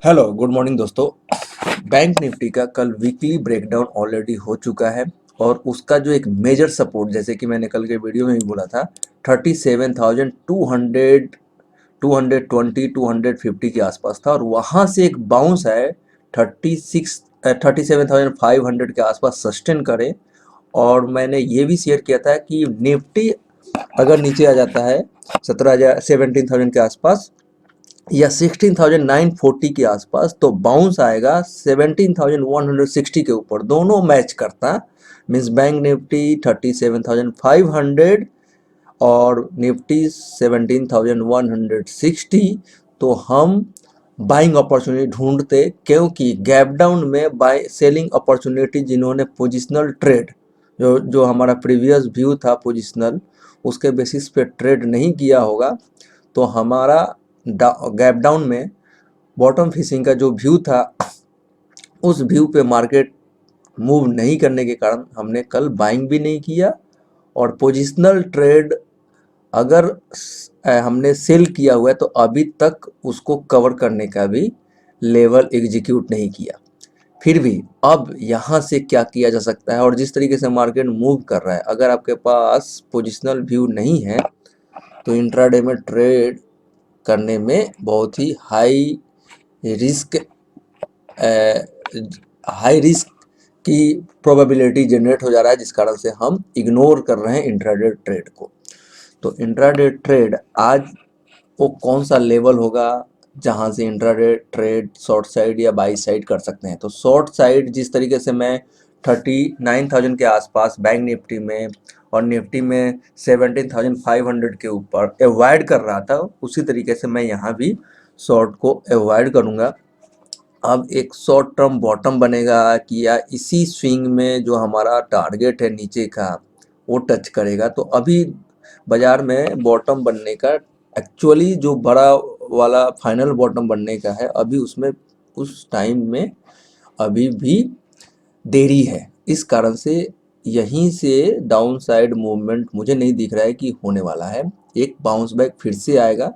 Hello good morning दोस्तों। Bank Nifty का कल वीकली ब्रेकडाउन ऑलरेडी हो चुका है और उसका जो एक मेजर सपोर्ट, जैसे कि मैंने कल के वीडियो में भी बोला था, 37,200 220 250 के आसपास था और वहाँ से एक बाउंस है 37,500 के आसपास सस्टेन करे। और मैंने ये भी शेयर किया था कि निफ्टी अगर नीचे आ जाता है 17,000 के आसपास या 16,940 के आसपास, तो बाउंस आएगा 17,160 के ऊपर। दोनों मैच करता, मीन्स बैंक निफ्टी 37,500 और निफ्टी 17,160। तो हम बाइंग अपॉर्चुनिटी ढूंढते, क्योंकि गैप डाउन में बाय सेलिंग अपॉर्चुनिटी, जिन्होंने पोजिशनल ट्रेड, जो हमारा प्रीवियस व्यू था पोजिशनल, उसके बेसिस पे ट्रेड नहीं किया होगा, तो हमारा गैप डाउन में बॉटम फिशिंग का जो व्यू था, उस व्यू पे मार्केट मूव नहीं करने के कारण हमने कल बाइंग भी नहीं किया। और पोजिशनल ट्रेड अगर हमने सेल किया हुआ है तो अभी तक उसको कवर करने का भी लेवल एग्जीक्यूट नहीं किया। फिर भी अब यहाँ से क्या किया जा सकता है, और जिस तरीके से मार्केट मूव कर रहा है, अगर आपके पास पोजिशनल व्यू नहीं है तो इंट्राडे में ट्रेड करने में बहुत ही हाई रिस्क की प्रोबेबिलिटी जनरेट हो जा रहा है, जिस कारण से हम इग्नोर कर रहे हैं इंट्राडे ट्रेड को। तो इंट्राडे ट्रेड आज वो कौन सा लेवल होगा जहां से इंट्राडे ट्रेड शॉर्ट साइड या बाई साइड कर सकते हैं। तो शॉर्ट साइड जिस तरीके से मैं 39,000 के आसपास बैंक निफ्टी में और निफ्टी में 17,500 के ऊपर अवॉइड कर रहा था, उसी तरीके से मैं यहाँ भी शॉर्ट को अवॉइड करूँगा। अब एक शॉर्ट टर्म बॉटम बनेगा कि या इसी स्विंग में जो हमारा टारगेट है नीचे का वो टच करेगा, तो अभी बाजार में बॉटम बनने का, एक्चुअली जो बड़ा वाला फाइनल बॉटम बनने का है, अभी उसमें उस टाइम में अभी भी देरी है। इस कारण से यहीं से डाउन साइड मूवमेंट मुझे नहीं दिख रहा है कि होने वाला है। एक बाउंस बैक फिर से आएगा,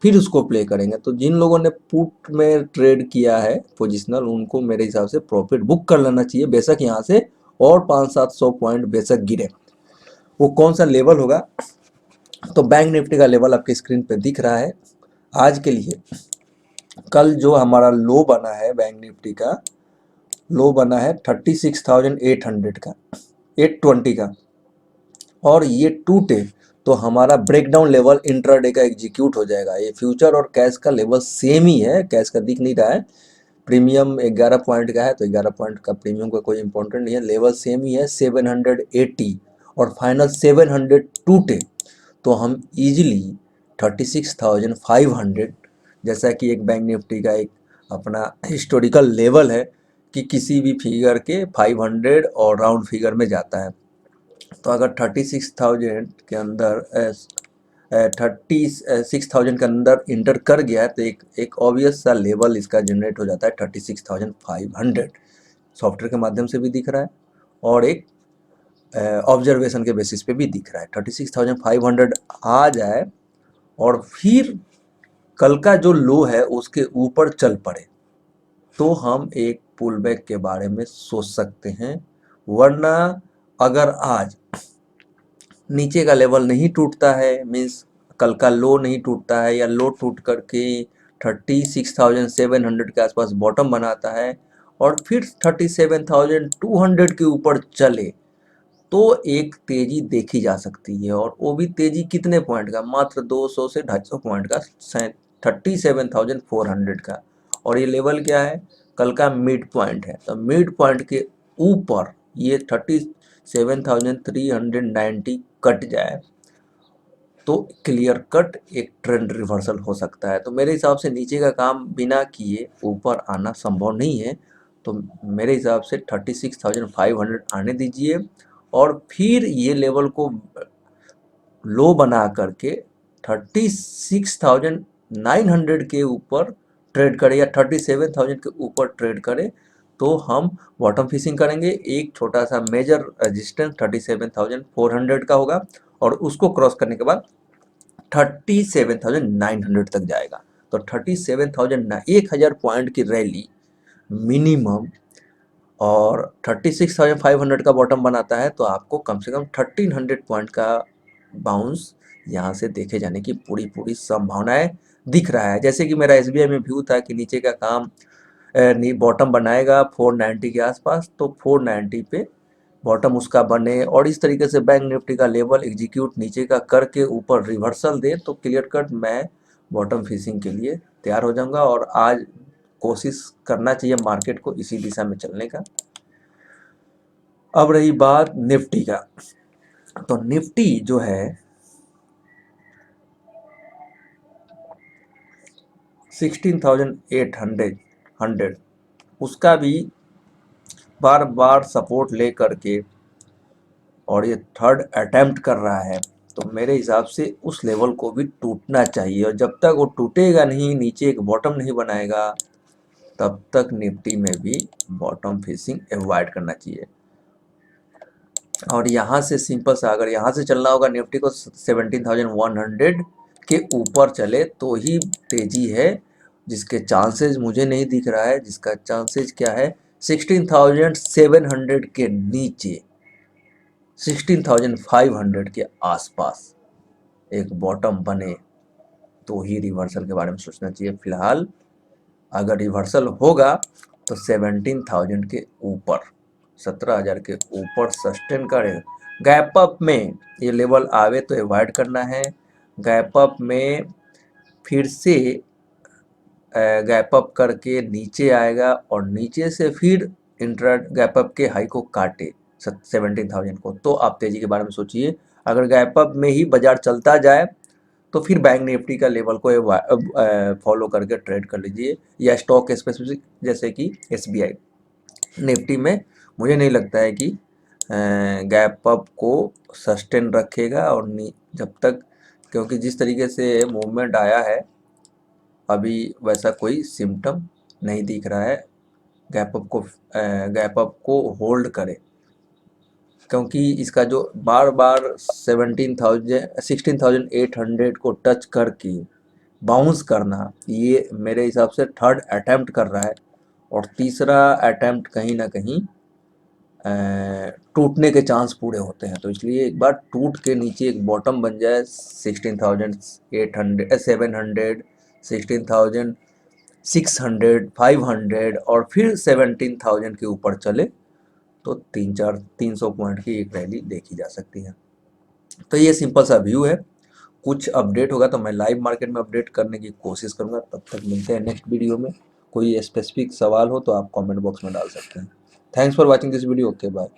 फिर उसको प्ले करेंगे। तो जिन लोगों ने पुट में ट्रेड किया है पोजिशनल, उनको मेरे हिसाब से प्रॉफिट बुक कर लेना चाहिए, बेशक यहाँ से और 500-700 पॉइंट बेशक गिरे। वो कौन सा लेवल होगा, तो बैंक निफ्टी का लेवल आपके स्क्रीन पे दिख रहा है आज के लिए। कल जो हमारा लो बना है बैंक निफ्टी का, लो बना है 36,800 का, 820 का, और ये टूटे तो हमारा ब्रेकडाउन लेवल इंट्राडे का एग्जीक्यूट हो जाएगा। ये फ्यूचर और कैश का लेवल सेम ही है, कैश का दिख नहीं रहा है। प्रीमियम 11 पॉइंट का है, तो 11 पॉइंट का प्रीमियम का कोई इंपॉर्टेंट नहीं है, लेवल सेम ही है 780, और फाइनल 700 टूटे तो हम इजीली 36,500, जैसा कि एक बैंक निफ्टी का एक अपना हिस्टोरिकल लेवल है कि किसी भी फिगर के 500 और राउंड फिगर में जाता है। तो अगर 36,000 के अंदर 36,000 के अंदर इंटर कर गया है, तो एक ऑब्वियस सा लेवल इसका जनरेट हो जाता है 36,500। सॉफ्टवेयर के माध्यम से भी दिख रहा है और एक ऑब्जर्वेशन के बेसिस पे भी दिख रहा है। 36,500 आ जाए और फिर कल का जो लो है उसके ऊपर चल पड़े, तो हम एक पुल बैक के बारे में सोच सकते हैं। वरना अगर आज नीचे का लेवल नहीं टूटता है, मीन्स कल का लो नहीं टूटता है, या लो टूट करके 36,700 के आसपास बॉटम बनाता है और फिर 37,200 के ऊपर चले, तो एक तेजी देखी जा सकती है। और वो भी तेजी कितने पॉइंट का, मात्र 200 से 250 पॉइंट का, 37,400 का। और ये लेवल क्या है, कल का मिड पॉइंट है। तो मिड पॉइंट के ऊपर ये 37,390 कट जाए तो क्लियर कट एक ट्रेंड रिवर्सल हो सकता है। तो मेरे हिसाब से नीचे का काम बिना किए ऊपर आना संभव नहीं है। तो मेरे हिसाब से 36,500 आने दीजिए और फिर ये लेवल को लो बना करके 36,900 के ऊपर ट्रेड करें या 37,000 के ऊपर ट्रेड करें, तो हम बॉटम फिशिंग करेंगे। एक छोटा सा मेजर रेजिस्टेंस 37,400 का होगा और उसको क्रॉस करने के बाद 37,900 तक जाएगा। तो 37,000 ना 1000 पॉइंट की रैली मिनिमम और 36,500 का बॉटम बनाता है, तो आपको कम से कम 1300 पॉइंट का बाउंस यहाँ से देखे जाने की पूरी पूरी संभावनाएं दिख रहा है। जैसे कि मेरा एसबीआई में व्यू था कि नीचे का काम बॉटम बनाएगा 490 के आसपास, तो 490 पे बॉटम उसका बने और इस तरीके से बैंक निफ्टी का लेवल एग्जीक्यूट नीचे का करके ऊपर रिवर्सल दे, तो क्लियर कट मैं बॉटम फिशिंग के लिए तैयार हो जाऊंगा। और आज कोशिश करना चाहिए मार्केट को इसी दिशा में चलने का। अब रही बात निफ्टी का, तो निफ्टी जो है 16,800 उसका भी बार बार सपोर्ट ले करके और ये थर्ड अटेम्प्ट कर रहा है, तो मेरे हिसाब से उस लेवल को भी टूटना चाहिए। और जब तक वो टूटेगा नहीं, नीचे एक बॉटम नहीं बनाएगा, तब तक निफ्टी में भी बॉटम फिशिंग अवॉइड करना चाहिए। और यहाँ से सिंपल सा अगर यहाँ से चलना होगा निफ्टी को 17,100 के ऊपर चले तो ही तेजी है, जिसके चांसेस मुझे नहीं दिख रहा है। जिसका चांसेस क्या है, 16,700 के नीचे 16,500 के आसपास एक बॉटम बने तो ही रिवर्सल के बारे में सोचना चाहिए। फिलहाल अगर रिवर्सल होगा तो 17,000 के ऊपर 17,000 के ऊपर सस्टेन करे। गैप अप में ये लेवल आवे तो अवॉइड करना है। गैप अप में फिर से गैप अप करके नीचे आएगा और नीचे से फिर इंट्रा गैप अप के हाई को काटे 17,000 को, तो आप तेजी के बारे में सोचिए। अगर गैप अप में ही बाजार चलता जाए तो फिर बैंक निफ्टी का लेवल को फॉलो करके ट्रेड कर लीजिए, या स्टॉक स्पेसिफिक जैसे कि एसबीआई। निफ्टी में मुझे नहीं लगता है कि गैप अप को सस्टेन रखेगा और जब तक, क्योंकि जिस तरीके से मूवमेंट आया है अभी वैसा कोई सिम्टम नहीं दिख रहा है गैप अप को होल्ड करे। क्योंकि इसका जो बार बार 16,800 को टच करके बाउंस करना, ये मेरे हिसाब से थर्ड अटेम्प्ट कर रहा है और तीसरा अटेम्प्ट कहीं ना कहीं टूटने के चांस पूरे होते हैं। तो इसलिए एक बार टूट के नीचे एक बॉटम बन जाए 16,800 700 16,600 500 और फिर 17,000 के ऊपर चले तो 300 पॉइंट की एक रैली देखी जा सकती है। तो ये सिंपल सा व्यू है। कुछ अपडेट होगा तो मैं लाइव मार्केट में अपडेट करने की कोशिश करूंगा। तब तक मिलते हैं नेक्स्ट वीडियो में। कोई स्पेसिफिक सवाल हो तो आप कमेंट बॉक्स में डाल सकते हैं। Thanks for watching this video. Okay bye.